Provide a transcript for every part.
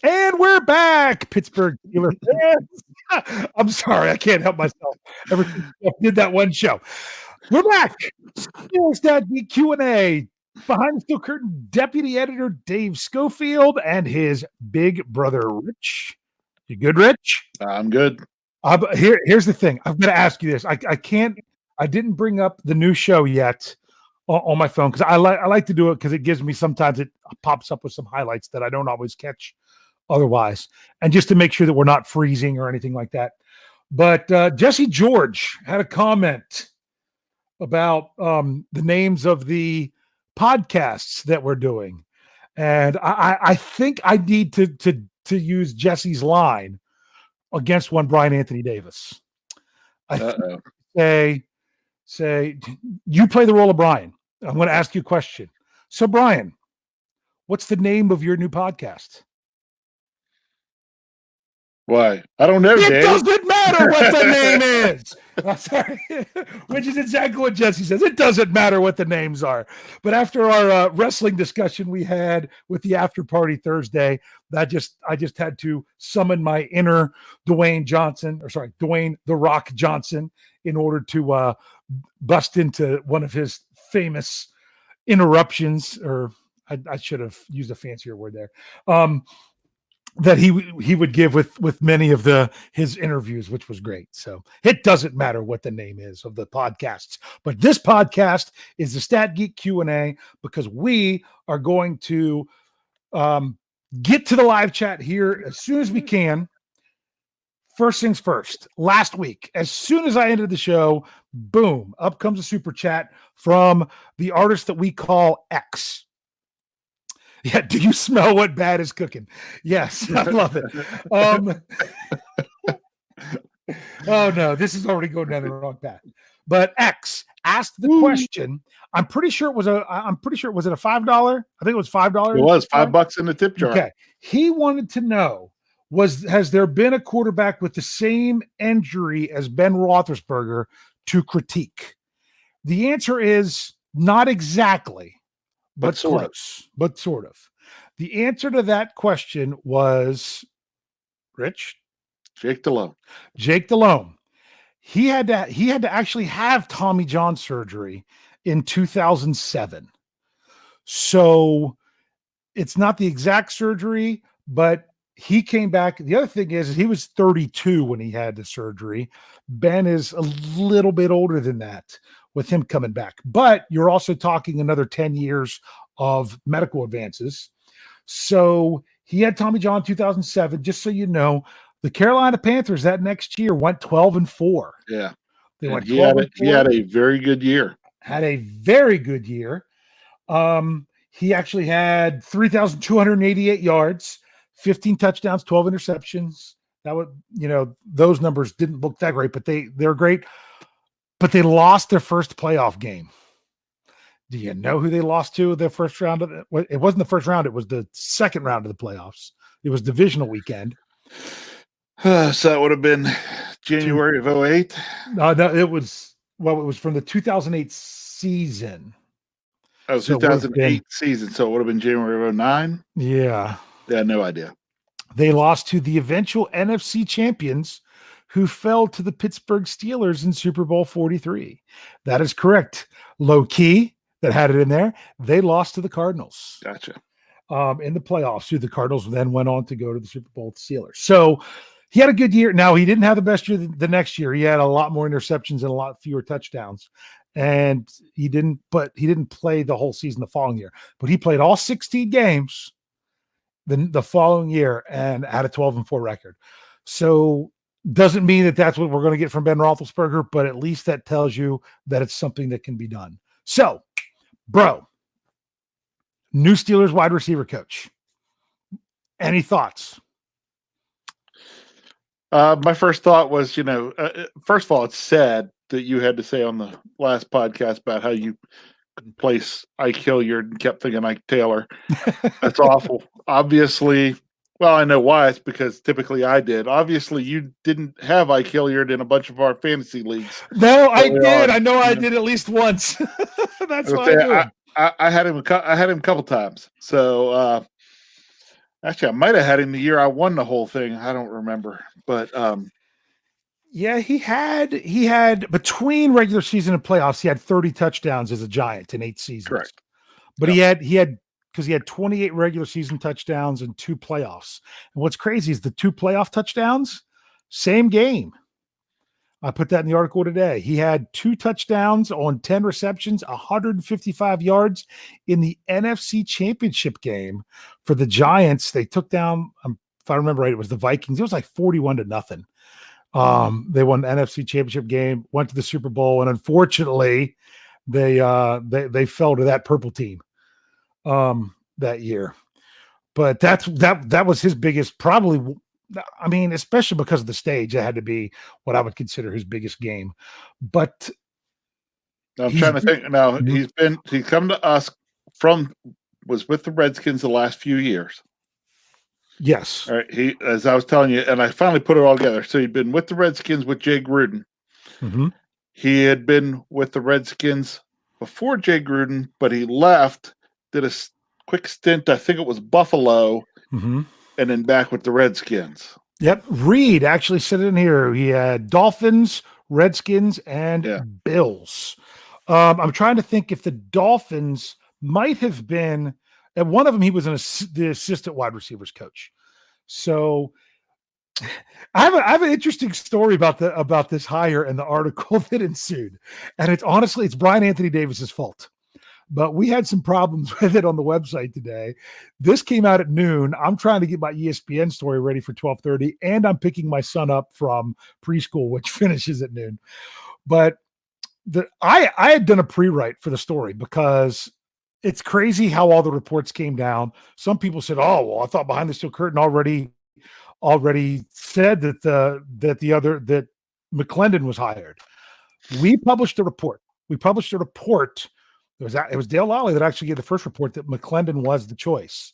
And we're back, Pittsburgh Steelers fans. I'm sorry, I can't help myself. Ever since I did that one show. We're back. Steelers Dad Geek Q&A. Behind the steel curtain, Deputy Editor Dave Schofield and his big brother, Rich. You good, Rich? I'm good. Here's the thing. I'm going to ask you this. I didn't bring up the new show yet on my phone because I like to do it because it gives me, sometimes it pops up with some highlights that I don't always catch otherwise, and just to make sure that we're not freezing or anything like that. But Jesse George had a comment about the names of the podcasts that we're doing, and I think I need to use Jesse's line against one Brian Anthony Davis. Say you play the role of Brian. I'm going to ask you a question. So Brian, what's the name of your new podcast? Why? I don't know, It Dave. doesn't matter what the name is. I'm sorry. Which is exactly what Jesse says. It doesn't matter what the names are. But after our wrestling discussion we had with the after party Thursday, I just had to summon my inner Dwayne The Rock Johnson in order to bust into one of his famous interruptions, or I should have used a fancier word there. That he would give with many of his interviews, which was great. So it doesn't matter what the name is of the podcasts, but this podcast is the Stat Geek Q&A because we are going to get to the live chat here as soon as we can. First things first, last week, as soon as I ended the show, boom, up comes a super chat from the artist that we call X. Yeah, do you smell what bad is cooking? Yes, I love it. Oh no, this is already going down the wrong path. But X asked the question. I'm pretty sure it was a $5? I think it was $5. It was $5 in the tip jar. Okay. He wanted to know, has there been a quarterback with the same injury as Ben Roethlisberger to critique? The answer is not exactly. But close, but sort of. The answer to that question was, Rich? Jake Delhomme. Jake Delhomme. He had to actually have Tommy John surgery in 2007. So it's not the exact surgery, but he came back. The other thing is he was 32 when he had the surgery. Ben is a little bit older than that, with him coming back. But you're also talking another 10 years of medical advances. So he had Tommy John 2007. Just so you know, the Carolina Panthers that next year went 12-4. Yeah. They went 12-4. He had a very good year. Had a very good year. He actually had 3,288 yards, 15 touchdowns, 12 interceptions. That would, those numbers didn't look that great, but they're great. But they lost their first playoff game. Do you know who they lost to the first round of it? It wasn't the first round. It was the second round of the playoffs. It was divisional weekend. So that would have been January of 2008. No, it was from the 2008 season. Oh, so 2008 season. So it would have been January of 2009. Yeah. Yeah, no idea. They lost to the eventual NFC champions, who fell to the Pittsburgh Steelers in Super Bowl 43. That is correct. Low key, that had it in there. They lost to the Cardinals. Gotcha. In the playoffs. The Cardinals then went on to go to the Super Bowl with the Steelers. So he had a good year. Now, he didn't have the best year the next year. He had a lot more interceptions and a lot fewer touchdowns. And he didn't play the whole season the following year. But he played all 16 games the following year and had a 12-4 record. So doesn't mean that that's what we're going to get from Ben Roethlisberger, but at least that tells you that it's something that can be done. So, bro, new Steelers wide receiver coach. Any thoughts? My first thought was, first of all, it's sad that you had to say on the last podcast about how you couldn't place Ike Hilliard and kept thinking Ike Taylor. That's awful. Obviously, well, I know why. It's because typically I did. Obviously, you didn't have Ike Hilliard in a bunch of our fantasy leagues. No, I did. I know I did at least once. That's why I had him a couple times. So Actually, I might have had him the year I won the whole thing. I don't remember, but Yeah, he had between regular season and playoffs, he had 30 touchdowns as a Giant in 8 seasons. correct. But he had because he had 28 regular season touchdowns and 2 playoffs. And what's crazy is the 2 playoff touchdowns, same game. I put that in the article today. He had 2 touchdowns on 10 receptions, 155 yards in the NFC Championship game for the Giants. They took down, if I remember right, it was the Vikings. It was like 41-0. They won the NFC Championship game, went to the Super Bowl, and unfortunately, they fell to that purple team that year. But that was his biggest, probably. I mean, especially because of the stage, that had to be what I would consider his biggest game. But I'm trying to think now. He's come to us was with the Redskins the last few years. Yes. All right. As I was telling you, and I finally put it all together. So he'd been with the Redskins with Jay Gruden. Mm-hmm. He had been with the Redskins before Jay Gruden, but he left, did a quick stint. I think it was Buffalo. Mm-hmm. And then back with the Redskins. Yep. Reed actually said it in here. He had Dolphins, Redskins, and Bills. I'm trying to think if the Dolphins might have been at one of them. He was the assistant wide receivers coach. So I have an interesting story about this hire and the article that ensued. And it's Brian Anthony Davis's fault. But we had some problems with it on the website today. This came out at noon. I'm trying to get my ESPN story ready for 12:30, and I'm picking my son up from preschool, which finishes at noon. But I had done a pre-write for the story because it's crazy how all the reports came down. Some people said, "Oh, well, I thought Behind the Steel Curtain already said that McClendon was hired." We published a report. It was Dale Lally that actually gave the first report that McClendon was the choice.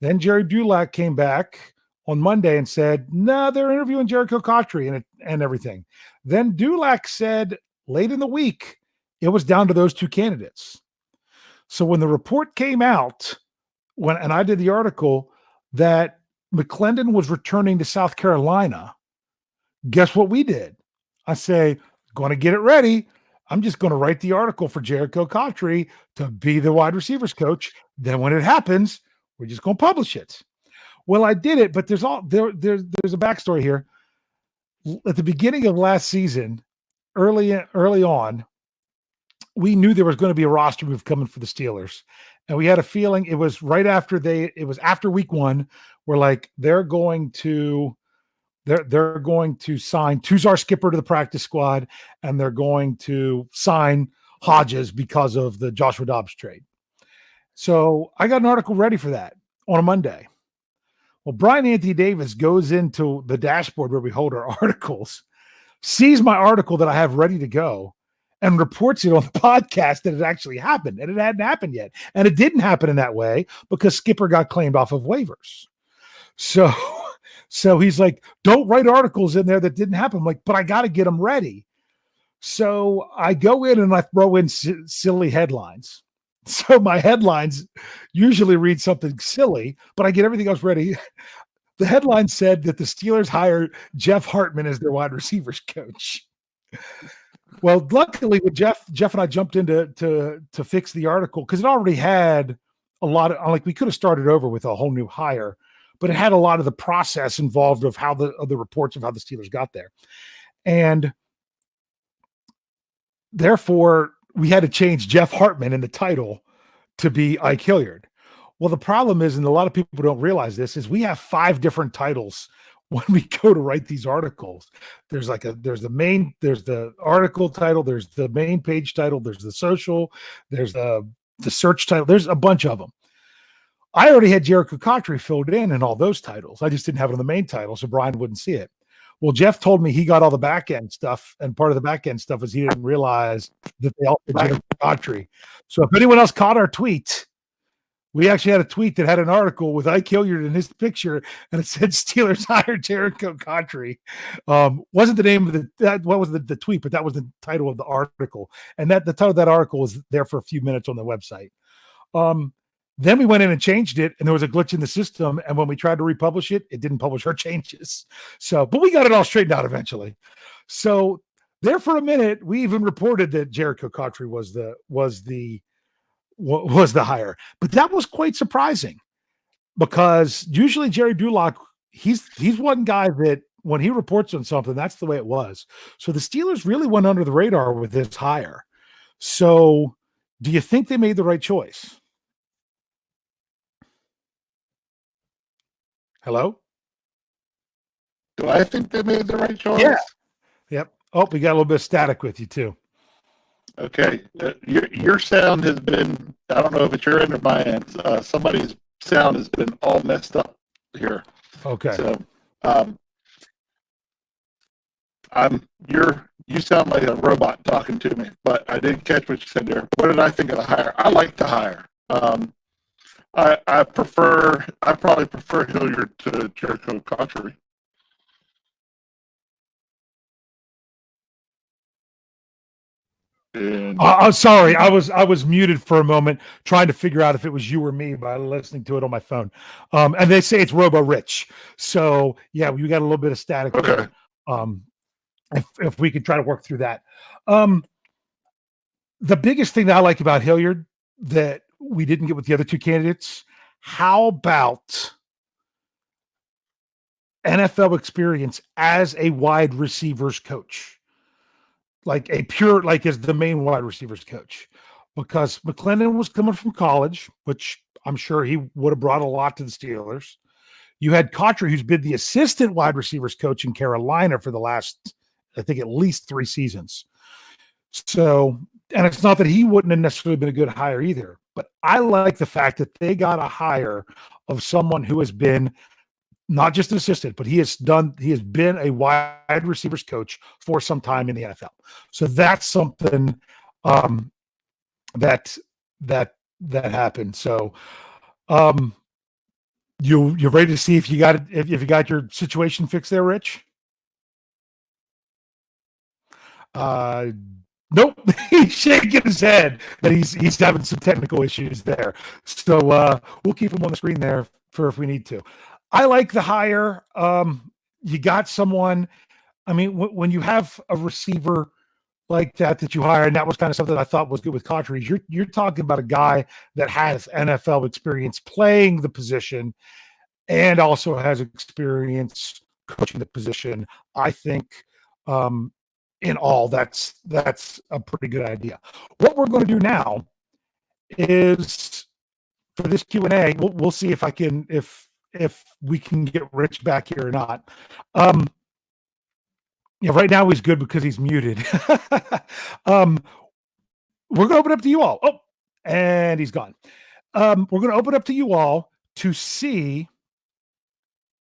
Then Jerry Dulac came back on Monday and said, no, they're interviewing Jericho Cotchery and everything. Then Dulac said late in the week, it was down to those 2 candidates. So when the report came out, and I did the article that McClendon was returning to South Carolina, guess what we did? I say, going to get it ready. I'm just going to write the article for Jericho Cotchery to be the wide receivers coach. Then when it happens, we're just going to publish it. Well, I did it, but there's a backstory here. At the beginning of last season, early on, we knew there was going to be a roster move coming for the Steelers. And we had a feeling it was right after after week 1, we're like, they're going to sign Tuzar Skipper to the practice squad, and they're going to sign Hodges because of the Joshua Dobbs trade. So I got an article ready for that on a Monday. Well, Brian Anthony Davis goes into the dashboard where we hold our articles, sees my article that I have ready to go, and reports it on the podcast that it actually happened, and it hadn't happened yet. And it didn't happen in that way because Skipper got claimed off of waivers. So he's like, don't write articles in there that didn't happen. I'm like, but I got to get them ready. So I go in and I throw in silly headlines. So my headlines usually read something silly, but I get everything else ready. The headline said that the Steelers hired Jeff Hartman as their wide receivers coach. Well, luckily with Jeff and I jumped in to fix the article because it already had a lot of, we could have started over with a whole new hire, but it had a lot of the process involved of the reports of how the Steelers got there. And therefore we had to change Jeff Hartman in the title to be Ike Hilliard. Well, the problem is, and a lot of people don't realize this, is we have 5 different titles when we go to write these articles. There's the article title, there's the main page title, there's the social, there's the search title, there's a bunch of them. I already had Jericho Cotchery filled in all those titles. I just didn't have it on the main title, so Brian wouldn't see it. Well, Jeff told me he got all the back end stuff, and part of the back end stuff is he didn't realize that they all had Jericho Cotchery. So if anyone else caught our tweet, we actually had a tweet that had an article with Ike Hilliard in his picture, and it said Steelers hired Jericho Cotchery. Wasn't the name of what was the tweet, but that was the title of the article. And the title of that article was there for a few minutes on the website. Then we went in and changed it, and there was a glitch in the system. And when we tried to republish it, it didn't publish our changes. So, but we got it all straightened out eventually. So there for a minute, we even reported that Jericho Cotchery was the hire, but that was quite surprising because usually Jerry Dulock, he's one guy that when he reports on something, that's the way it was. So the Steelers really went under the radar with this hire. So do you think they made the right choice? Hello? Do I think they made the right choice? Yeah. Yep. Oh, we got a little bit of static with you too. Okay. Your sound has been, I don't know if it's your end or my end. Somebody's sound has been all messed up here. Okay. So, you sound like a robot talking to me, but I didn't catch what you said there. What did I think of the hire? I like the hire. I probably prefer Hilliard to Jericho Cotchery. Sorry, I was muted for a moment trying to figure out if it was you or me by listening to it on my phone. And they say it's Robo Rich. So yeah, we got a little bit of static. Okay. There. If we could try to work through that. The biggest thing that I like about Hilliard that we didn't get with the other two candidates, how about NFL experience as a wide receivers coach? Like as the main wide receivers coach, because McClendon was coming from college, which I'm sure he would have brought a lot to the Steelers. You had Cotchery, who's been the assistant wide receivers coach in Carolina for the last, I think, at least 3 seasons. So, and it's not that he wouldn't have necessarily been a good hire either, but I like the fact that they got a hire of someone who has been not just an assistant, but he has been a wide receivers coach for some time in the NFL. So that's something that happened. So you're ready to see if you got it, if you got your situation fixed there, Rich? Nope. He's shaking his head that he's having some technical issues there. So we'll keep him on the screen there for if we need to. I like the hire. You got someone. I mean, when you have a receiver like that you hire, and that was kind of something I thought was good with Cotchery. You're talking about a guy that has NFL experience playing the position, and also has experience coaching the position. I think, in all, that's a pretty good idea. What we're going to do now is for this Q&A, we'll see if I can if we can get Rich back here or not. Right now he's good because he's muted. We're going to open up to you all. Oh, and he's gone. We're going to open up to you all to see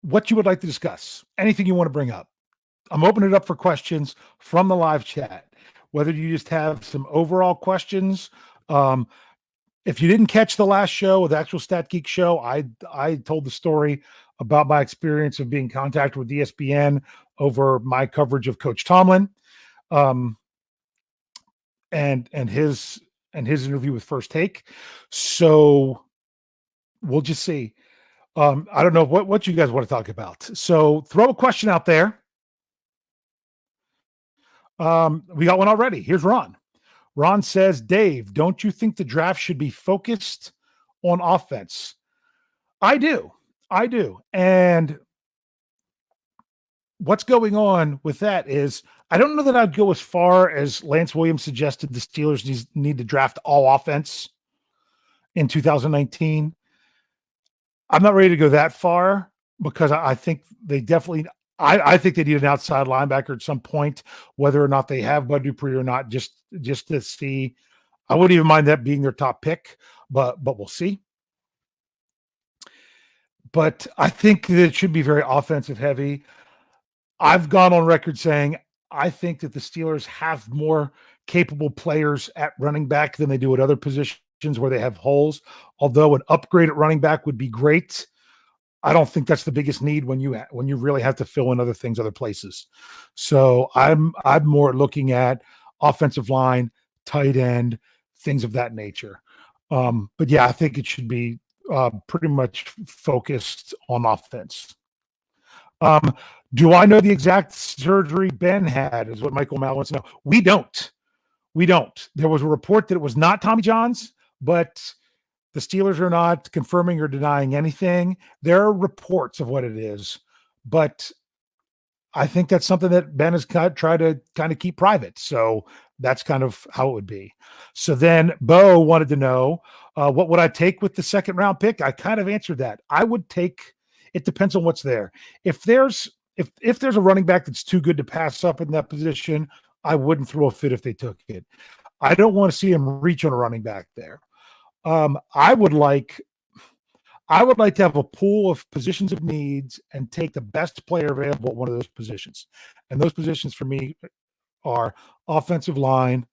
what you would like to discuss. Anything you want to bring up. I'm opening it up for questions from the live chat. Whether you just have some overall questions. If you didn't catch the last show, the actual Stat Geek show, I told the story about my experience of being contacted with ESPN over my coverage of Coach Tomlin, and his interview with First Take. So we'll just see. I don't know what you guys want to talk about. So throw a question out there. We got one already. Here's Ron. Ron says, Dave, don't you think the draft should be focused on offense? I do. And what's going on with that is I don't know that I'd go as far as Lance Williams suggested the Steelers need to draft all offense in 2019. I'm not ready to go that far because I think they definitely I think they need an outside linebacker at some point, whether or not they have Bud Dupree or not, just to see. I wouldn't even mind that being their top pick, but we'll see. But I think that it should be very offensive heavy. I've gone on record saying I think that the Steelers have more capable players at running back than they do at other positions where they have holes. Although an upgrade at running back would be great, I don't think that's the biggest need when you really have to fill in other things, other places. So I'm more looking at offensive line, tight end, things of that nature. But yeah, I think it should be pretty much focused on offense. Do I know the exact surgery Ben had? Is what Michael Mal wants to know. We don't. There was a report that it was not Tommy John's, but the Steelers are not confirming or denying anything. There are reports of what it is, but I think that's something that Ben has tried to kind of keep private. So that's kind of how it would be. So then Bo wanted to know, what would I take with the second round pick? I kind of answered that. I would take, it depends on what's there. If there's a running back that's too good to pass up in that position, I wouldn't throw a fit if they took it. I don't want to see him reach on a running back there. I would like to have a pool of positions of needs and take the best player available at one of those positions. And those positions for me are offensive line,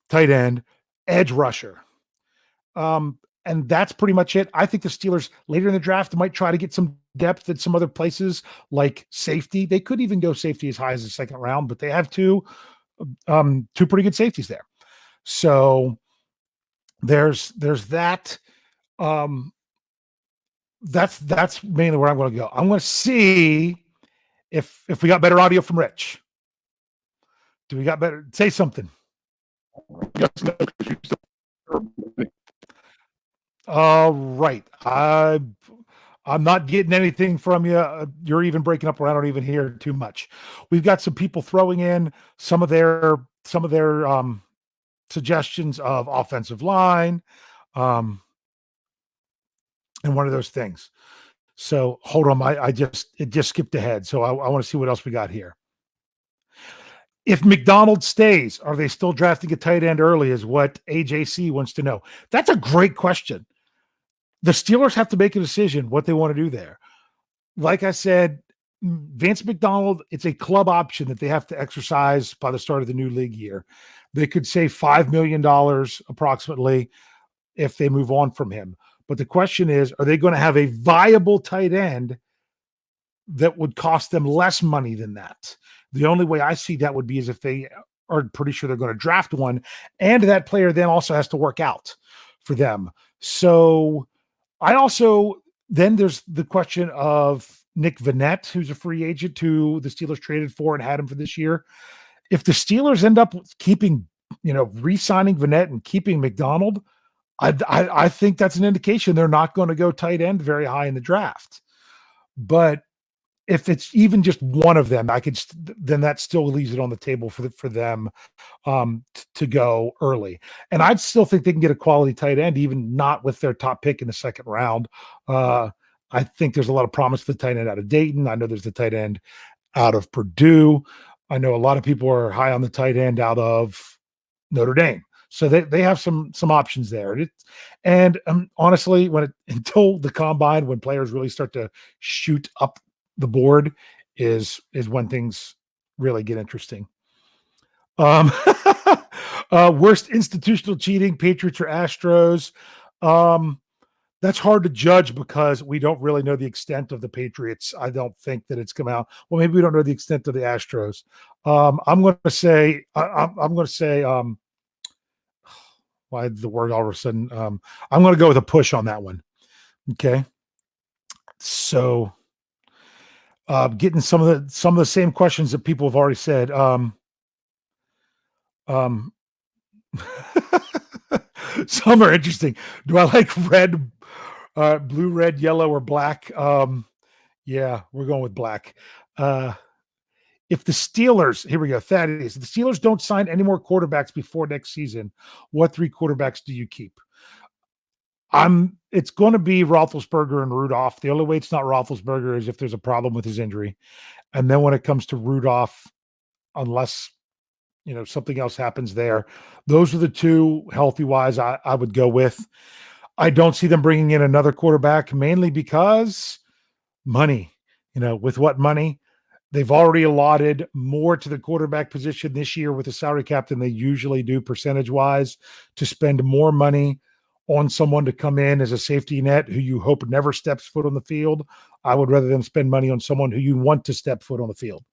tight end, edge rusher. And that's pretty much it. I think the Steelers later in the draft might try to get some depth at some other places like safety. They could even go safety as high as the second round, but they have two pretty good safeties there. So there's that. That's mainly where I'm going to go. I'm going to see if we got better audio from Rich. Do we got better? Say something. Yes, no, 'cause you still- Right. I'm not getting anything from you. You're even breaking up where I don't even hear too much. We've got some people throwing in some of their suggestions of offensive line, and one of those things. So hold on, it just skipped ahead. So I want to see what else we got here. If McDonald stays, are they still drafting a tight end early? Is what AJC wants to know. That's a great question. The Steelers have to make a decision what they want to do there. Like I said, Vance McDonald, it's a club option that they have to exercise by the start of the new league year. They could save $5 million approximately if they move on from him. But the question is, are they going to have a viable tight end that would cost them less money than that? The only way I see that would be is if they are pretty sure they're going to draft one, and that player then also has to work out for them. So then there's the question of Nick Vannett, who's a free agent who the Steelers traded for and had him for this year. If the Steelers end up keeping, re-signing Vannett and keeping McDonald, I think that's an indication they're not going to go tight end very high in the draft. But if it's even just one of them, then that still leaves it on the table for them to go early. And I'd still think they can get a quality tight end, even not with their top pick in the second round. I think there's a lot of promise for the tight end out of Dayton. I know there's the tight end out of Purdue. I know a lot of people are high on the tight end out of Notre Dame. So they have some options there. And honestly, until the combine, when players really start to shoot up the board, is when things really get interesting. Worst institutional cheating, Patriots or Astros? That's hard to judge because we don't really know the extent of the Patriots. I don't think that it's come out. Well, maybe we don't know the extent of the Astros. I'm going to say, why the word all of a sudden? I'm going to go with a push on that one. Okay. So, getting some of the same questions that people have already said. Some are interesting. Do I like red, blue, red, yellow, or black? Yeah, we're going with black. If the Steelers, here we go, Thaddeus, if the Steelers don't sign any more quarterbacks before next season, what three quarterbacks do you keep? It's going to be Roethlisberger and Rudolph. The only way it's not Roethlisberger is if there's a problem with his injury. And then when it comes to Rudolph, unless, something else happens there, those are the two healthy wise I would go with. I don't see them bringing in another quarterback, mainly because money, with what money? They've already allotted more to the quarterback position this year with the salary cap than they usually do percentage-wise, to spend more money on someone to come in as a safety net who you hope never steps foot on the field. I would rather them spend money on someone who you want to step foot on the field.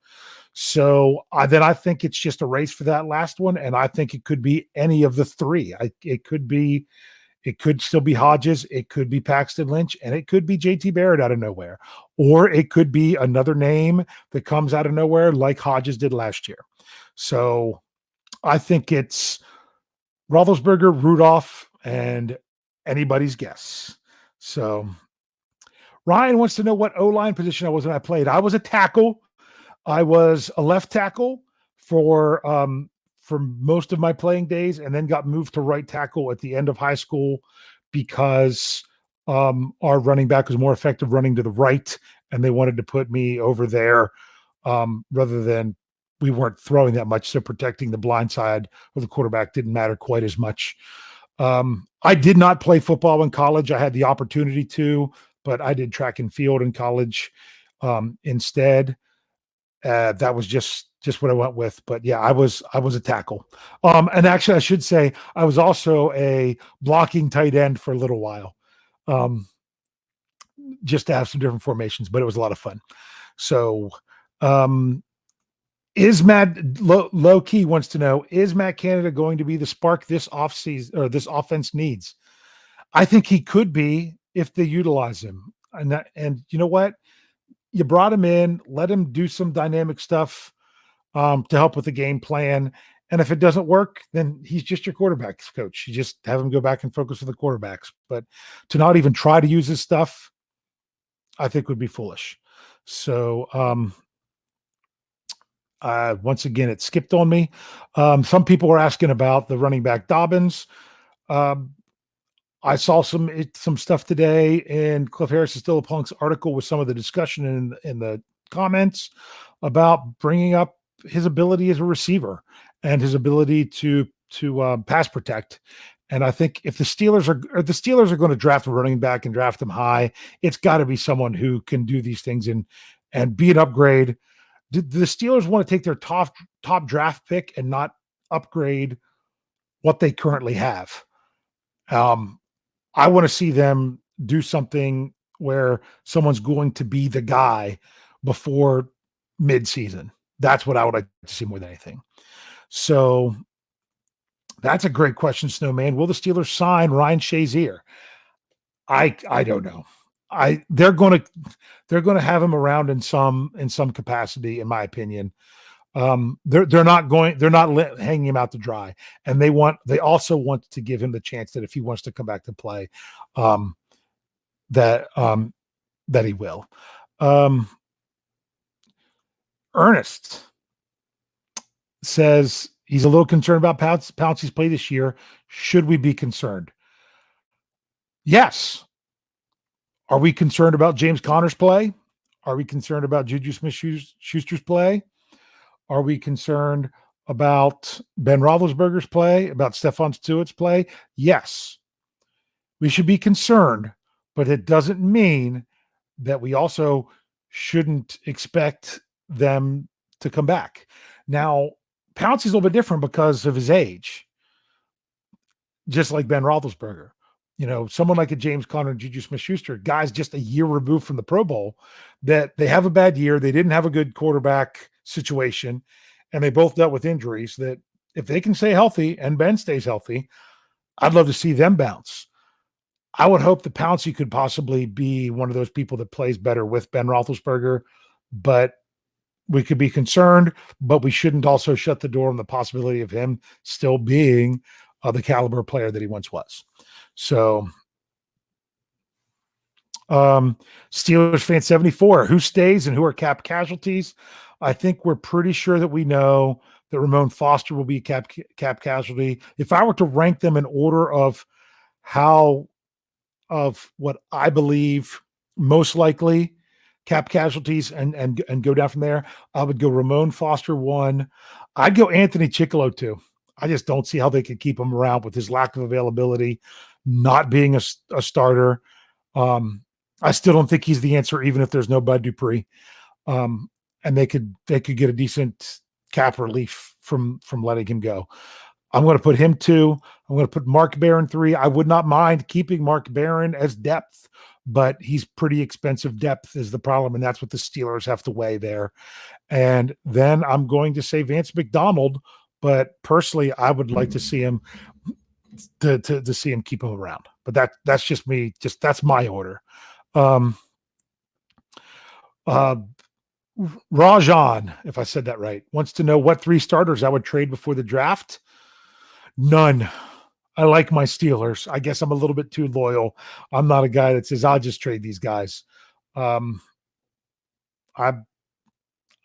So then I think it's just a race for that last one, and I think it could be any of the three. It could be It could still be Hodges. It could be Paxton Lynch, and it could be JT Barrett out of nowhere. Or it could be another name that comes out of nowhere like Hodges did last year. So I think it's Roethlisberger, Rudolph, and anybody's guess. So Ryan wants to know what O-line position I was when I played. I was a tackle. I was a left tackle for most of my playing days, and then got moved to right tackle at the end of high school because our running back was more effective running to the right, and they wanted to put me over there rather than we weren't throwing that much, so protecting the blind side of the quarterback didn't matter quite as much. I did not play football in college. I had the opportunity to, but I did track and field in college instead. That was just what I went with. But yeah, I was a tackle. And actually, I should say I was also a blocking tight end for a little while, just to have some different formations. But it was a lot of fun. So, is Matt low key wants to know, is Matt Canada going to be the spark this offseason or this offense needs? I think he could be if they utilize him. And you know what? You brought him in, let him do some dynamic stuff to help with the game plan. And if it doesn't work, then he's just your quarterback's coach. You just have him go back and focus on the quarterbacks. But to not even try to use his stuff, I think would be foolish. So once again, it skipped on me. Some people were asking about the running back Dobbins. I saw some stuff today in Cliff Harris's Still a Punk's article with some of the discussion in the comments about bringing up his ability as a receiver and his ability to pass protect. And I think if the Steelers are going to draft a running back and draft them high, it's got to be someone who can do these things and be an upgrade. Do the Steelers want to take their top draft pick and not upgrade what they currently have? I want to see them do something where someone's going to be the guy before midseason. That's what I would like to see more than anything. So that's a great question, Snowman. Will the Steelers sign Ryan Shazier? I don't know. They're going to have him around in some capacity, in my opinion. They're not hanging him out to dry, and they also want to give him the chance that if he wants to come back to play, that he will. Ernest says he's a little concerned about Pouncey's play this year. Should we be concerned? Yes. Are we concerned about James Conner's play? Are we concerned about Juju Smith-Schuster's play? Are we concerned about Ben Roethlisberger's play, about Stephon Stewart's play? Yes. We should be concerned, but it doesn't mean that we also shouldn't expect them to come back. Now, Pouncey's a little bit different because of his age, just like Ben Roethlisberger. You know, someone like a James Conner and Juju Smith-Schuster, guys just a year removed from the Pro Bowl, that they have a bad year. They didn't have a good quarterback situation, and they both dealt with injuries that if they can stay healthy and Ben stays healthy, I'd love to see them bounce. I would hope that Pouncey could possibly be one of those people that plays better with Ben Roethlisberger, but we could be concerned, but we shouldn't also shut the door on the possibility of him still being the caliber player that he once was. So, Steelers fan 74, who stays and who are cap casualties? I think we're pretty sure that we know that Ramon Foster will be a cap casualty. If I were to rank them in order of what I believe most likely cap casualties and go down from there, I would go Ramon Foster 1. I'd go Anthony Chickillo 2. I just don't see how they could keep him around with his lack of availability, not being a starter. I still don't think he's the answer, even if there's no Bud Dupree. And they could get a decent cap relief from letting him go. I'm going to put him 2. I'm going to put Mark Barron 3. I would not mind keeping Mark Barron as depth, but he's pretty expensive. Depth is the problem, and that's what the Steelers have to weigh there. And then I'm going to say Vance McDonald, but personally, I would like to see him to see him keep him around. But that's just me. That's my order. Um, Rajan, if I said that right, wants to know what 3 starters I would trade before the draft. None. I like my Steelers. I guess I'm a little bit too loyal. I'm not a guy that says I'll just trade these guys. I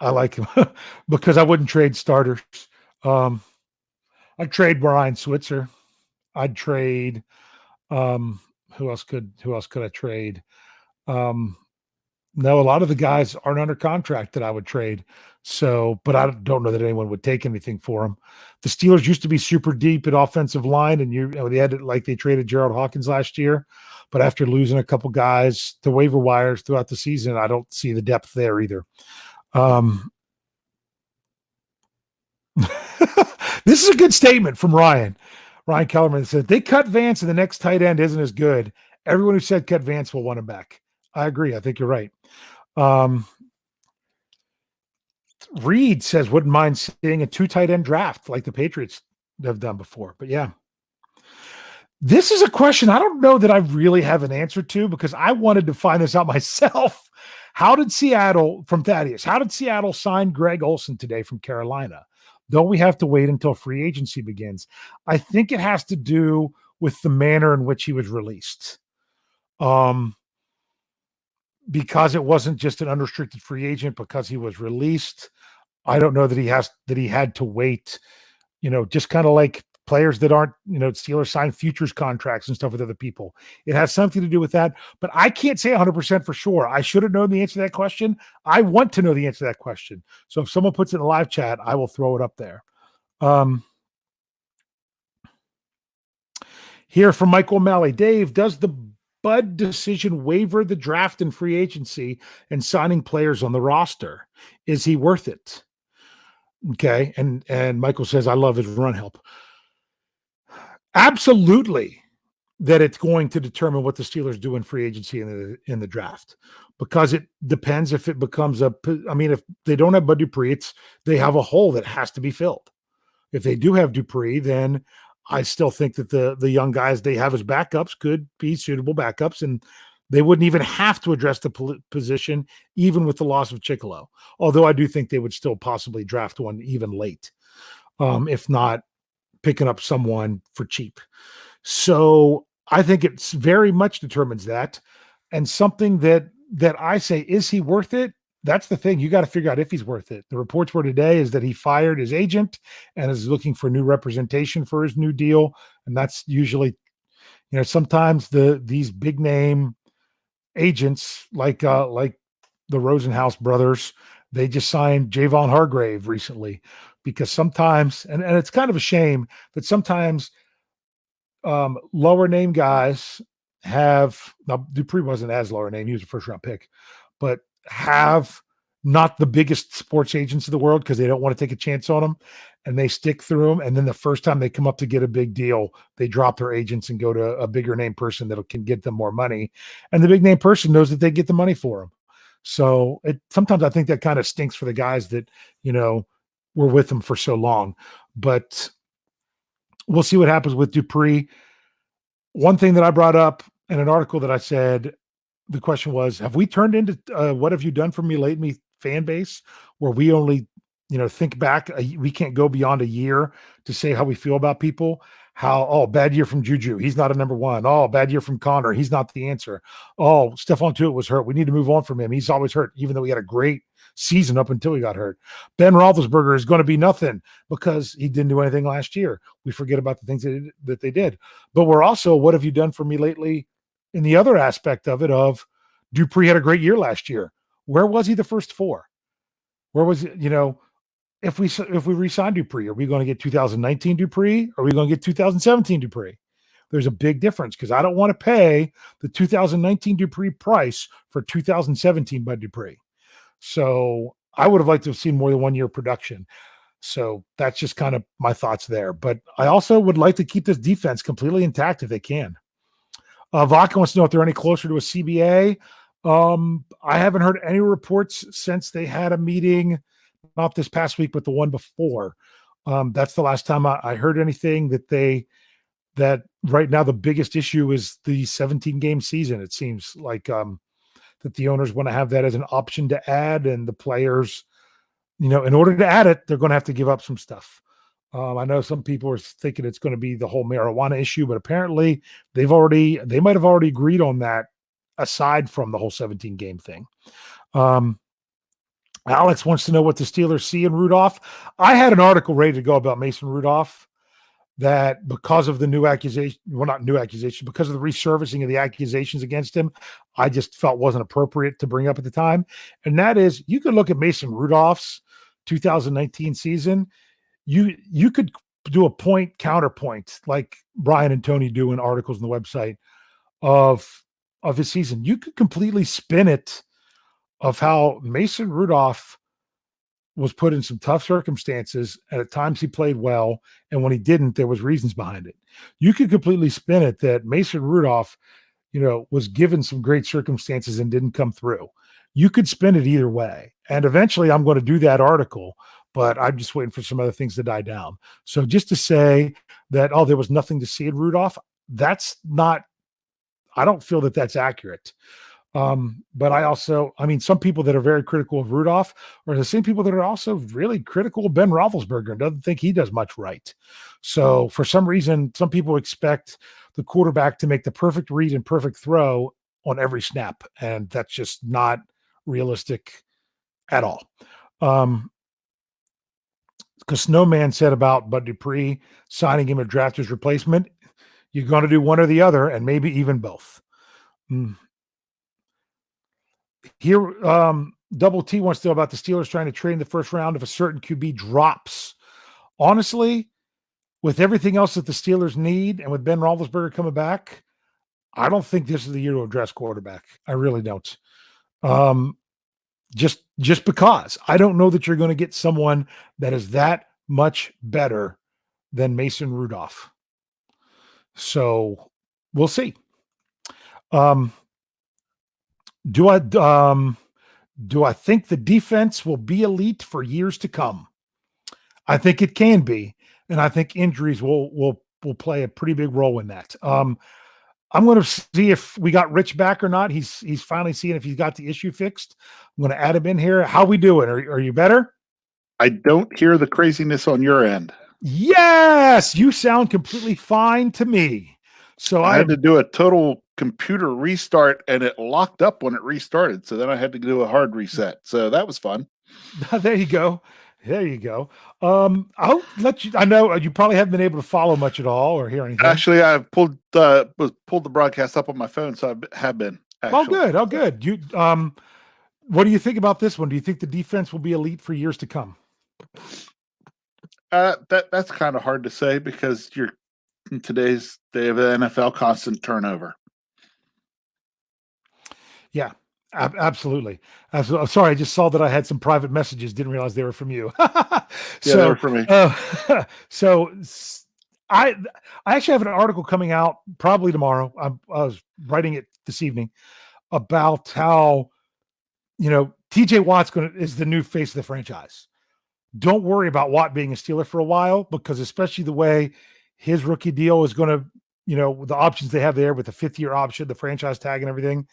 like him because I wouldn't trade starters. I'd trade Brian Switzer. I'd trade who else could I trade? No, a lot of the guys aren't under contract that I would trade. So, but I don't know that anyone would take anything for them. The Steelers used to be super deep at offensive line, and they had it like they traded Gerald Hawkins last year. But after losing a couple guys to waiver wires throughout the season, I don't see the depth there either. This is a good statement from Ryan. Ryan Kellerman said, they cut Vance and the next tight end isn't as good. Everyone who said cut Vance will want him back. I agree. I think you're right. Reed says, wouldn't mind seeing a 2 tight end draft like the Patriots have done before. But yeah, this is a question I don't know that I really have an answer to because I wanted to find this out myself. How did Seattle sign Greg Olsen today from Carolina? Don't we have to wait until free agency begins? I think it has to do with the manner in which he was released. Because it wasn't just an unrestricted free agent, because he was released. I don't know that he had to wait, just kind of like players that aren't, Steelers sign futures contracts and stuff with other people. It has something to do with that, but I can't say 100% for sure. I should have known the answer to that question. I want to know the answer to that question. So if someone puts it in the live chat, I will throw it up there. Here from Mike O'Malley. Dave, does the Bud decision waiver the draft and free agency and signing players on the roster? Is he worth it? Okay. And Michael says, I love his run help. Absolutely. That it's going to determine what the Steelers do in free agency in the draft, because it depends if it becomes if they don't have Bud Dupree, they have a hole that has to be filled. If they do have Dupree, then I still think that the young guys they have as backups could be suitable backups, and they wouldn't even have to address the position, even with the loss of Chicolo. Although I do think they would still possibly draft one even late, if not picking up someone for cheap. So I think it's very much determines that. And something that I say, is he worth it? That's the thing. You got to figure out if he's worth it. The reports were today is that he fired his agent and is looking for new representation for his new deal. And that's usually, sometimes these big name agents like the Rosenhaus brothers, they just signed Javon Hargrave recently, because sometimes, and it's kind of a shame that sometimes lower name guys now Dupree wasn't as lower name. He was a first round pick, but have not the biggest sports agents in the world because they don't want to take a chance on them, and they stick through them. And then the first time they come up to get a big deal, they drop their agents and go to a bigger name person that can get them more money. And the big name person knows that they get the money for them. So sometimes I think that kind of stinks for the guys that, were with them for so long, but we'll see what happens with Dupree. One thing that I brought up in an article that I said, the question was, have we turned into what have you done for me lately fan base, where we only, think back, we can't go beyond a year to say how we feel about people. Bad year from Juju, he's not a number one. Bad year from Connor, he's not the answer. Stephon Tuitt was hurt, we need to move on from him, he's always hurt, even though he had a great season up until he got hurt. Ben Roethlisberger is going to be nothing because he didn't do anything last year. We forget about the things that they did. But we're also, what have you done for me lately in the other aspect of it, of Dupree had a great year last year. Where was he the first 4? Where was it? If we re-sign Dupree, are we going to get 2019 Dupree? Or are we going to get 2017 Dupree? There's a big difference, because I don't want to pay the 2019 Dupree price for 2017 by Dupree. So I would have liked to have seen more than 1 year production. So that's just kind of my thoughts there. But I also would like to keep this defense completely intact if they can. Vodka wants to know if they're any closer to a CBA. I haven't heard any reports since they had a meeting, not this past week, but the one before. That's the last time I heard anything that they that right now the biggest issue is the 17 game season. It seems like that the owners want to have that as an option to add, and the players, in order to add it, they're going to have to give up some stuff. I know some people are thinking it's going to be the whole marijuana issue, but apparently they might have already agreed on that aside from the whole 17 game thing. Alex wants to know what the Steelers see in Rudolph. I had an article ready to go about Mason Rudolph that because of the new accusation, well, not new accusation, because of the resurfacing of the accusations against him, I just felt wasn't appropriate to bring up at the time. And that is, you could look at Mason Rudolph's 2019 season. You could do a point counterpoint like Brian and Tony do in articles on the website of his season. You could completely spin it of how Mason Rudolph was put in some tough circumstances, and at times he played well, and when he didn't, there was reasons behind it. You could completely spin it that Mason Rudolph, was given some great circumstances and didn't come through. You could spin it either way. And eventually I'm going to do that article, but I'm just waiting for some other things to die down. So just to say that, there was nothing to see in Rudolph, that's not, I don't feel that that's accurate. But some people that are very critical of Rudolph are the same people that are also really critical of Ben Roethlisberger and doesn't think he does much right. So for some reason, some people expect the quarterback to make the perfect read and perfect throw on every snap, and that's just not realistic at all. Because Snowman said about Bud Dupree signing him a drafter's replacement, you're going to do one or the other, and maybe even both. Here, Double T wants to know about the Steelers trying to trade in the first round if a certain QB drops. Honestly, with everything else that the Steelers need, and with Ben Roethlisberger coming back, I don't think this is the year to address quarterback. I really don't. Just because I don't know that you're going to get someone that is that much better than Mason Rudolph. So we'll see. Do I think the defense will be elite for years to come? I think it can be, and I think injuries will play a pretty big role in that. I'm going to see if we got Rich back or not. He's finally seeing if he's got the issue fixed. I'm going to add him in here. How we doing? Are you better? I don't hear the craziness on your end. Yes, you sound completely fine to me. So I had to do a total computer restart, and it locked up when it restarted. So then I had to do a hard reset. So that was fun. There you go. I'll let you. I know you probably haven't been able to follow much at all or hear anything. Actually, I've pulled the broadcast up on my phone, so I have been. Actually. Oh, good. You what do you think about this one? Do you think the defense will be elite for years to come? That's kind of hard to say because you're in today's day of the NFL, constant turnover. Yeah, absolutely. Sorry, I just saw that I had some private messages. Didn't realize they were from you. They were from me. So I actually have an article coming out probably tomorrow. I was writing it this evening about how TJ Watt's is the new face of the franchise. Don't worry about Watt being a Steeler for a while, because especially the way his rookie deal is going to, the options they have there with the 5th-year option, the franchise tag and everything,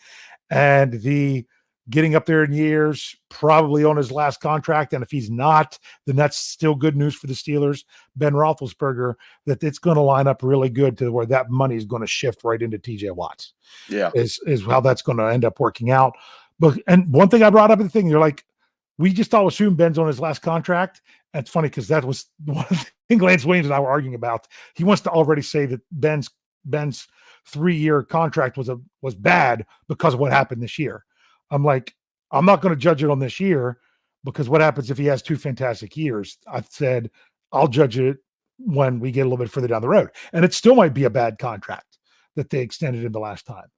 and the getting up there in years, probably on his last contract. And if he's not, then that's still good news for the Steelers. Ben Roethlisberger, that it's going to line up really good to where that money is going to shift right into TJ Watt. Yeah. Is how that's going to end up working out. And one thing I brought up in the thing, you're like, we just all assume Ben's on his last contract. And it's funny because that was one thing Lance Williams and I were arguing about. He wants to already say that Ben's 3-year contract was bad because of what happened this year. I'm like, I'm not going to judge it on this year, because what happens if he has 2 fantastic years? I've said I'll judge it when we get a little bit further down the road. And it still might be a bad contract that they extended him the last time.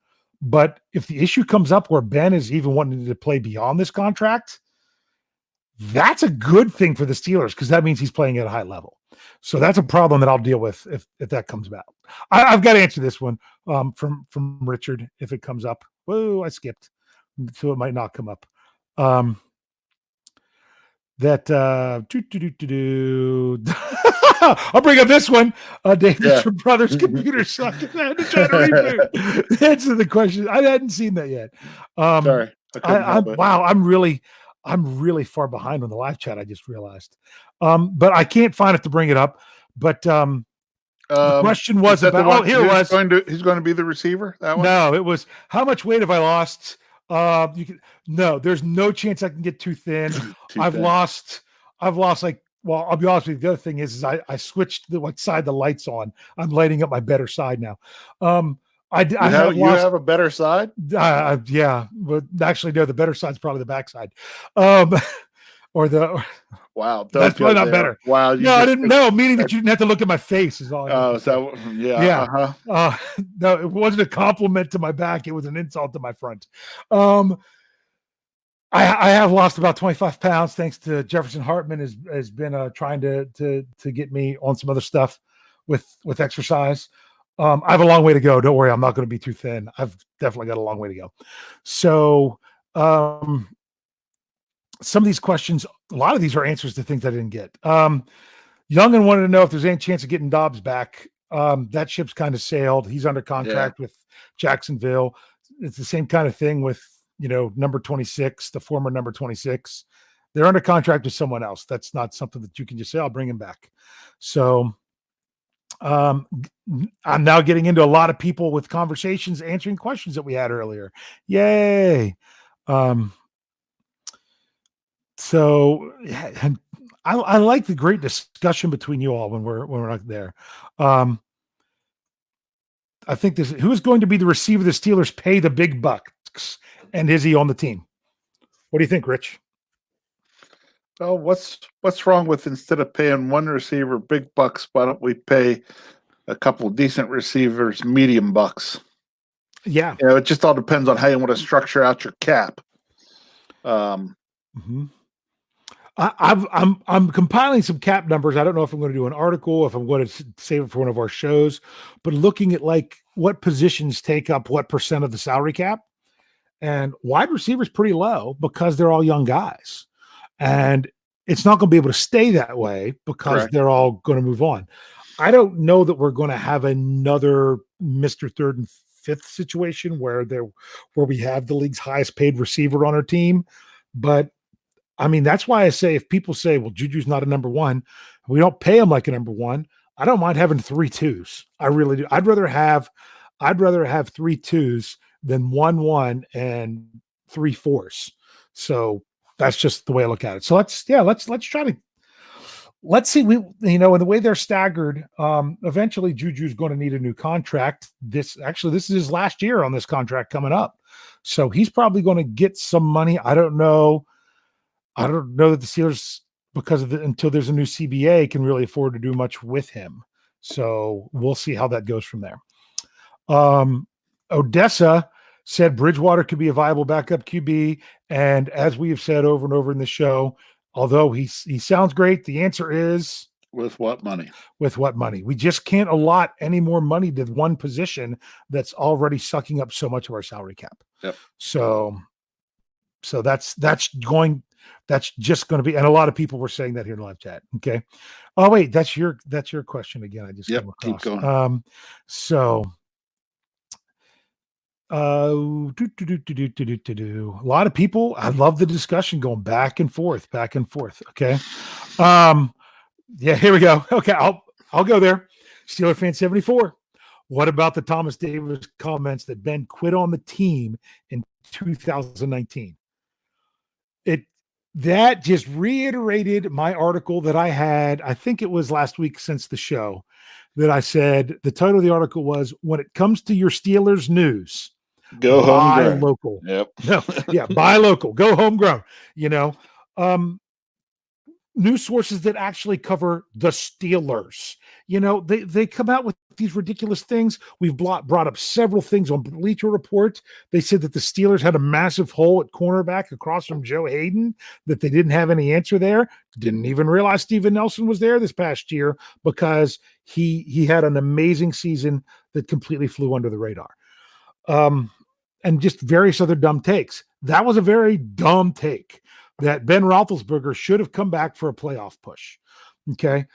But if the issue comes up where Ben is even wanting to play beyond this contract, that's a good thing for the Steelers, because that means he's playing at a high level. So that's a problem that I'll deal with if that comes about. I've got to answer this one from Richard if it comes up. Whoa, I skipped. So it might not come up. I'll bring up this one. David's Yeah. brother's computer sucked. I had to try to reboot. Answer the question. I hadn't seen that yet. Sorry, I couldn't help it. Wow, I'm really far behind on the live chat. I just realized, but I can't find it to bring it up. But the question was about. Oh, here it was. He's going to be the receiver. That one? No, it was. How much weight have I lost? No. There's no chance I can get too thin. I've lost like. Well, I'll be honest with you. The other thing is I switched what side the light's on. I'm lighting up my better side now. You have a better side? Yeah, but actually, no. The better side's probably the back side. Wow, that's probably not better. Wow, no, I didn't know. Meaning that you didn't have to look at my face is all. Yeah. Uh-huh. No, it wasn't a compliment to my back. It was an insult to my front. I have lost about 25 pounds thanks to Jefferson Hartman has been trying to get me on some other stuff with exercise. I have a long way to go. Don't worry, I'm not going to be too thin. I've definitely got a long way to go. So some of these questions, a lot of these are answers to things I didn't get. Youngin wanted to know if there's any chance of getting Dobbs back. That ship's kind of sailed. He's under contract with Jacksonville. It's the same kind of thing with number 26, the former number 26. They're under contract with someone else. That's not something that you can just say, I'll bring him back. So I'm now getting into a lot of people with conversations, answering questions that we had earlier. Yay. So and I like the great discussion between you all when we're not there. I think who is going to be the receiver the Steelers pay the big bucks? And is he on the team? What do you think, Rich? Well, what's wrong with instead of paying one receiver big bucks, why don't we pay a couple of decent receivers medium bucks? Yeah. It just all depends on how you want to structure out your cap. I'm compiling some cap numbers. I don't know if I'm going to do an article, if I'm going to save it for one of our shows, but looking at like what positions take up what percent of the salary cap. And wide receivers pretty low because they're all young guys. And it's not going to be able to stay that way because they're all going to move on. I don't know that we're going to have another Mr. Third and Fifth situation where we have the league's highest paid receiver on our team. But I mean, that's why I say if people say, well, Juju's not a number one, we don't pay him like a number one. I don't mind having 3 2s. I really do. I'd rather have 3 2s than 1 1 and 3 4s. So that's just the way I look at it. So let's try to see. In the way they're staggered, eventually Juju's going to need a new contract. This is his last year on this contract coming up. So he's probably going to get some money. I don't know that the Steelers, until there's a new CBA, can really afford to do much with him. So we'll see how that goes from there. Odessa said Bridgewater could be a viable backup QB. And as we have said over and over in the show, although he sounds great, the answer is with what money? With what money? We just can't allot any more money to one position that's already sucking up so much of our salary cap. Yep. So that's just going to be, and a lot of people were saying that here in the live chat. Okay. Oh wait, that's your question again. I just came across. Keep going. A lot of people. I love the discussion going back and forth. Okay. Yeah, here we go. Okay, I'll go there. Steeler fan 74. What about the Thomas Davis comments that Ben quit on the team in 2019? That just reiterated my article that I had, I think it was last week since the show, that I said the title of the article was, when it comes to your Steelers news, go homegrown. Buy local. Yep. No, yeah, buy local. Go homegrown. News sources that actually cover the Steelers. They come out with these ridiculous things. We've brought up several things on Bleacher Report. They said that the Steelers had a massive hole at cornerback across from Joe Hayden, that they didn't have any answer there. Didn't even realize Steven Nelson was there this past year because he had an amazing season that completely flew under the radar. And just various other dumb takes. That was a very dumb take, that Ben Roethlisberger should have come back for a playoff push. Okay.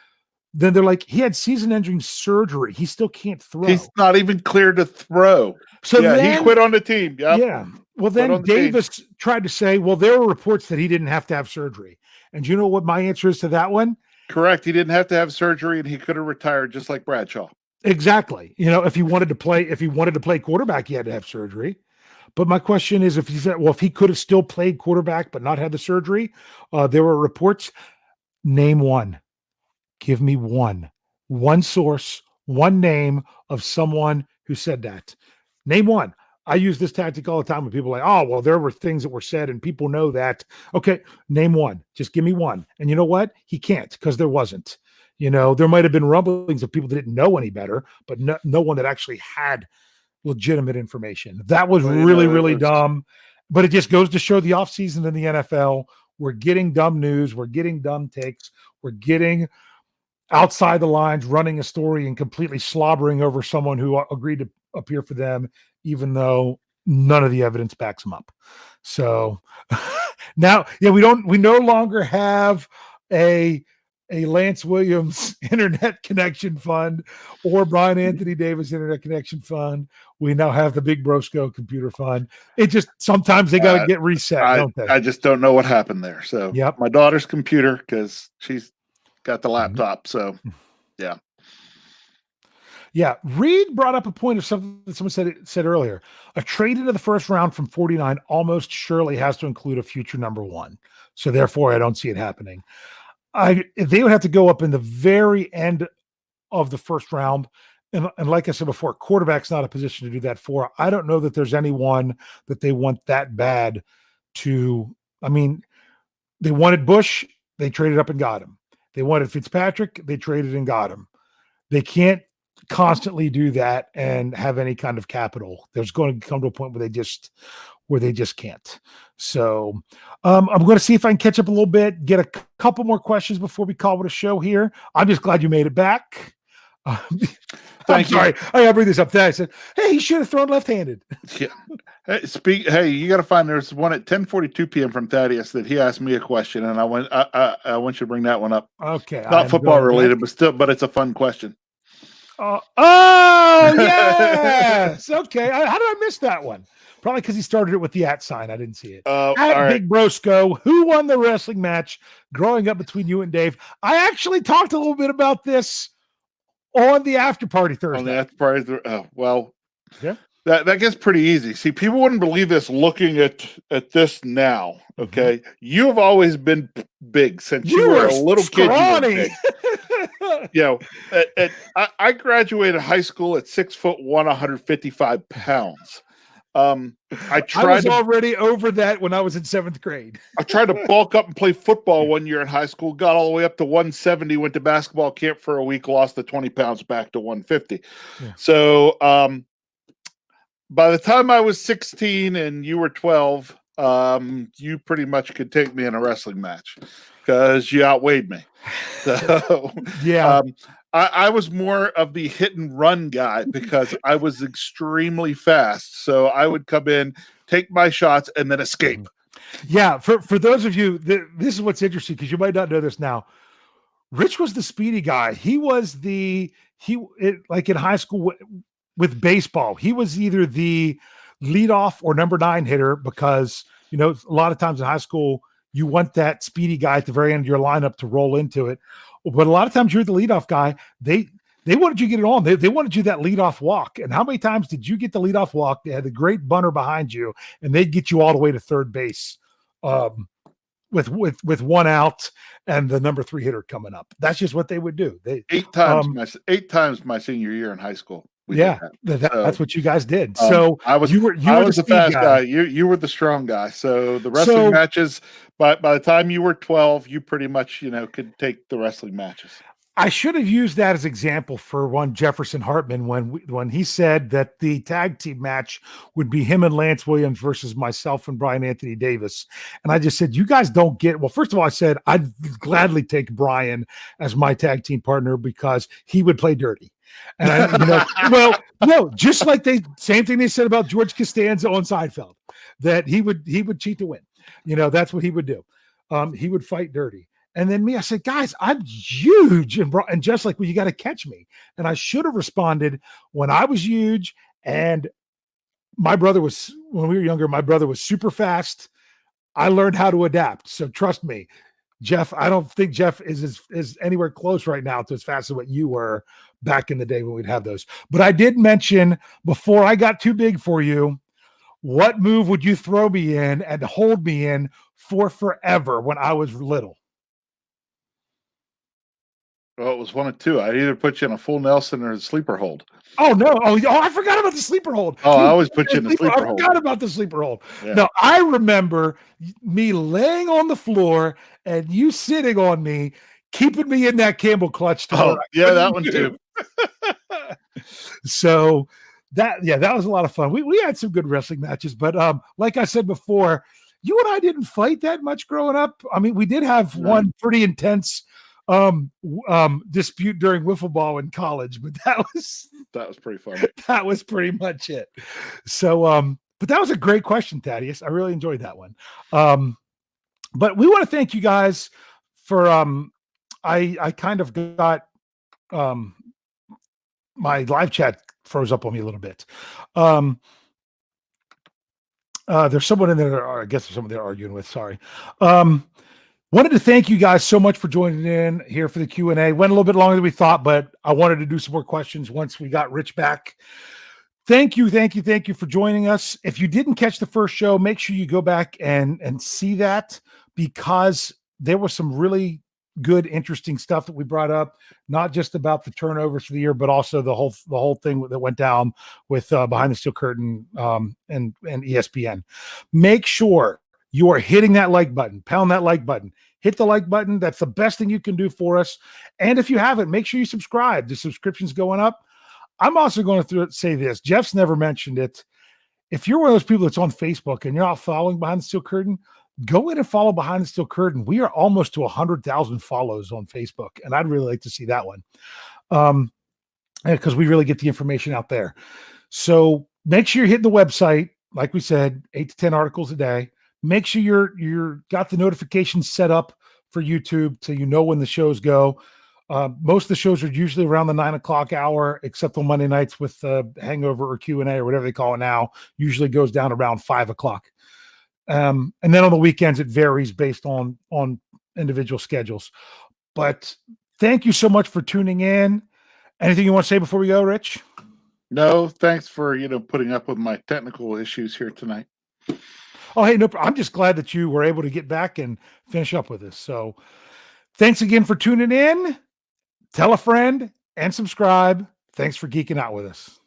then they're like, he had season-ending surgery. He still can't throw. He's not even clear to throw. So he quit on the team. Yep. Yeah. Well, then Davis tried to say, well, there were reports that he didn't have to have surgery. And you know what my answer is to that one? Correct. He didn't have to have surgery, and he could have retired just like Bradshaw. Exactly. If he wanted to play quarterback, he had to have surgery. But my question is, if he could have still played quarterback but not had the surgery, there were reports. Name one. Give me one source, one name of someone who said that. Name one. I use this tactic all the time when people are like, oh, well, there were things that were said and people know that. Okay, name one. Just give me one. And you know what? He can't, because there wasn't. There might have been rumblings of people that didn't know any better, but no one that actually had legitimate information. That was really dumb. But it just goes to show the offseason in the NFL. We're getting dumb news. We're getting dumb takes. We're getting outside the lines, running a story and completely slobbering over someone who agreed to appear for them, even though none of the evidence backs them up. So now, we no longer have a Lance Williams internet connection fund or Brian Anthony Davis internet connection fund. We now have the Big Brosco computer fund. It just, sometimes they got to get reset, don't they? I just don't know what happened there. So my daughter's computer, because she's got the laptop. So yeah. Yeah. Reed brought up a point of something that someone said earlier. A trade into the first round from 49 almost surely has to include a future number one. So therefore I don't see it happening. They would have to go up in the very end of the first round. And like I said before, quarterback's not a position to do that for. I don't know that there's anyone that they want that bad to. I mean, they wanted Bush, they traded up and got him. They wanted Fitzpatrick, they traded and got him. They can't constantly do that and have any kind of capital. There's going to come to a point where they just can't. So I'm going to see if I can catch up a little bit, get a couple more questions before we call it a show here. I'm just glad you made it back. I'm sorry. I got to bring this up. I said, hey, he should have thrown left-handed. Yeah. Hey, you got to find, there's one at 10:42 p.m. from Thaddeus that he asked me a question, and I want you to bring that one up. Okay. Not football related, but it's a fun question. Oh, yes. Okay. How did I miss that one? Probably because he started it with the @ sign. I didn't see it. At Big Brosco, who won the wrestling match growing up between you and Dave? I actually talked a little bit about this on the after party Thursday. On the after party, yeah. That gets pretty easy. See, people wouldn't believe this looking at this now. Okay, you have always been big since you were a little kid. I graduated high school at 6'1", 155 pounds. I was already over that when I was in 7th grade. I tried to bulk up and play football one year in high school, got all the way up to 170, went to basketball camp for a week, lost the 20 pounds back to 150. Yeah. So by the time I was 16 and you were 12, you pretty much could take me in a wrestling match because you outweighed me. So yeah. I was more of the hit and run guy because I was extremely fast. So I would come in, take my shots, and then escape. Yeah. For those of you, this is what's interesting because you might not know this now. Rich was the speedy guy. He was like in high school with baseball. He was either the leadoff or number 9 hitter because, a lot of times in high school, you want that speedy guy at the very end of your lineup to roll into it. But a lot of times you're the leadoff guy. They wanted you to get it on. They wanted you that leadoff walk. And how many times did you get the leadoff walk? They had the great bunter behind you, and they'd get you all the way to third base with one out and the number 3 hitter coming up. That's just what they would do. 8 times my senior year in high school. That's what you guys did. So I was the fast guy. You were the strong guy. So the wrestling matches, by the time you were 12, you pretty much could take the wrestling matches. I should have used that as example for one Jefferson Hartman when he said that the tag team match would be him and Lance Williams versus myself and Brian Anthony Davis. And I just said, you guys don't get, well, first of all, I said, I'd gladly take Brian as my tag team partner because he would play dirty. And just like same thing they said about George Costanza on Seinfeld, that he would cheat to win. That's what he would do. He would fight dirty. And then me, I said, guys, I'm huge. And just like, well, you got to catch me. And I should have responded when I was huge. And when we were younger, my brother was super fast. I learned how to adapt. So trust me, Jeff, I don't think Jeff is anywhere close right now to as fast as what you were back in the day when we'd have those. But I did mention before I got too big for you, what move would you throw me in and hold me in for forever when I was little? Well, it was one of two. I'd either put you in a full Nelson or a sleeper hold. Oh no! Oh, I forgot about the sleeper hold. Oh, I always put you in the sleeper hold. I forgot about the sleeper hold. Yeah. No, I remember me laying on the floor and you sitting on me, keeping me in that Campbell clutch. Oh, yeah, that one too. So that was a lot of fun. We had some good wrestling matches, but like I said before, you and I didn't fight that much growing up. I mean, we did have one pretty intense dispute during wiffle ball in college, but that was pretty funny. That was pretty much it. So but that was a great question, Thaddeus. I really enjoyed that one. But we want to thank you guys for I kind of got my live chat froze up on me a little bit. There's someone in there, or I guess there's someone they're arguing with. Sorry. Wanted to thank you guys so much for joining in here for the Q&A. Went a little bit longer than we thought, but I wanted to do some more questions once we got Rich back. Thank you for joining us. If you didn't catch the first show, make sure you go back and see that, because there was some really good, interesting stuff that we brought up, not just about the turnovers for the year, but also the whole thing that went down with Behind the Steel Curtain and ESPN. Make sure you are hitting that like button, pound that like button, hit the like button. That's the best thing you can do for us. And if you haven't, make sure you subscribe. The subscription's going up. I'm also going to say this. Jeff's never mentioned it. If you're one of those people that's on Facebook and you're not following Behind the Steel Curtain, go in and follow Behind the Steel Curtain. We are almost to 100,000 follows on Facebook, and I'd really like to see that one, because we really get the information out there. So make sure you're hitting the website. Like we said, 8 to 10 articles a day. Make sure you're got the notifications set up for YouTube so you know when the shows go. Most of the shows are usually around the 9 o'clock hour, except on Monday nights with Hangover or Q&A or whatever they call it now. Usually goes down around 5 o'clock. And then on the weekends, it varies based on individual schedules. But thank you so much for tuning in. Anything you want to say before we go, Rich? No, thanks for putting up with my technical issues here tonight. Oh, hey, no, I'm just glad that you were able to get back and finish up with us. So thanks again for tuning in. Tell a friend and subscribe. Thanks for geeking out with us.